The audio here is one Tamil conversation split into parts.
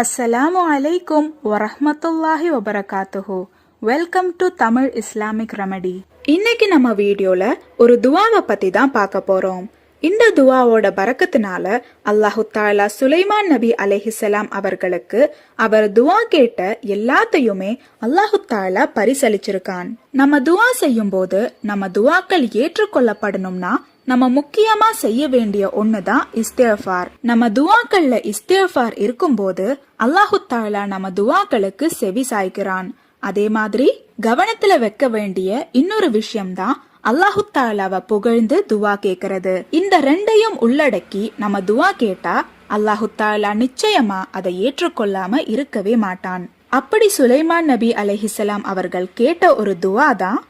அஸ்ஸலாமு அலைக்கும் வரஹ்மத்துல்லாஹி வபரகாத்துஹு. Welcome to Tamil Islamic remedy. இன்னைக்கு நம்ம வீடியோல ஒரு துவாவை பத்தி தான் பார்க்க போறோம். இந்த துவாவோட பரக்கத்தினால அல்லாஹு தாலா சுலைமான் நபி அலைஹிஸ்ஸலாம் அவர்களுக்கு அவர் துவா கேட்ட எல்லாத்தையுமே அல்லாஹு தாலா பரிசளிச்சிருக்கான். நம்ம துவா செய்யும் போது நம்ம துவாக்கள் ஏற்றுக்கொள்ளப்படணும்னா நம்ம முக்கியமா செய்ய வேண்டிய ஒண்ணுதான் இஸ்திக்ஃபார். நம்ம துவாக்கள்ல இஸ்திக்ஃபார் இருக்கும்போது அல்லாஹு தாலா நம்ம துவாக்களுக்கு செவி சாய்க்கிறான். அதே மாதிரி கவனத்துல வைக்க வேண்டிய இன்னொரு விஷயம்தான் அல்லாஹு தாலாவை புகழ்ந்து துவா கேட்கறது. இந்த ரெண்டையும் உள்ளடக்கி நம்ம துவா கேட்டா அல்லாஹு தாலா நிச்சயமா அதை ஏற்றுக்கொள்ளாம இருக்கவே மாட்டான். அப்படி சுலைமான் நபி அலைஹிஸ்ஸலாம் அவர்கள் கேட்ட ஒரு துவா தான்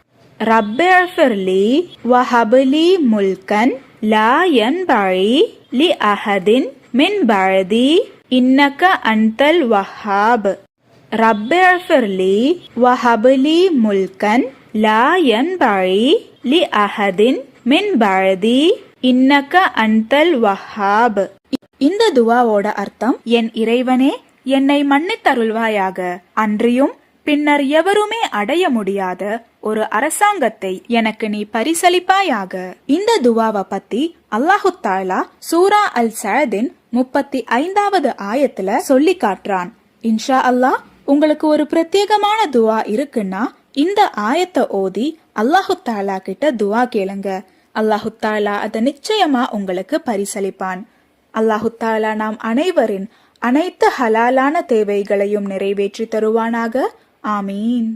ரப்பிஃபிர்லி வஹப்லி முல்கன் லா யன்பகி லி அஹதின் மின் பஅதி இன்னக அன்தல் வஹ்ஹாப். ரப்பிஃபிர்லி வஹப்லி முல்கன் லா யன்பகி லி அஹதின் மின் பஅதி இன்னக அன்தல் வஹ்ஹாப். இந்த துவாவோட அர்த்தம், என் இறைவனே, என்னை மன்னித்தருள்வாயாக, அன்றியும் பின்னர் எவருமே அடைய முடியாத ஒரு அரசாங்கத்தை எனக்கு நீ பரிசளிப்பாயாக. இந்த துவாவை பத்தி அல்லாஹு தாலா சூரா அல் சஅதின் 35வது ஆயத்துல சொல்லி காட்டுறான். இன்ஷா அல்லாஹ் உங்களுக்கு ஒரு பிரத்யேகமான துவா இருக்குன்னா இந்த ஆயத்தை ஓதி அல்லாஹு தாலா கிட்ட துவா கேளுங்க. அல்லாஹு தாலா அதை நிச்சயமா உங்களுக்கு பரிசளிப்பான். அல்லாஹு தாலா நாம் அனைவரின் அனைத்து ஹலாலான தேவைகளையும் நிறைவேற்றி தருவானாக. ஆமீன்.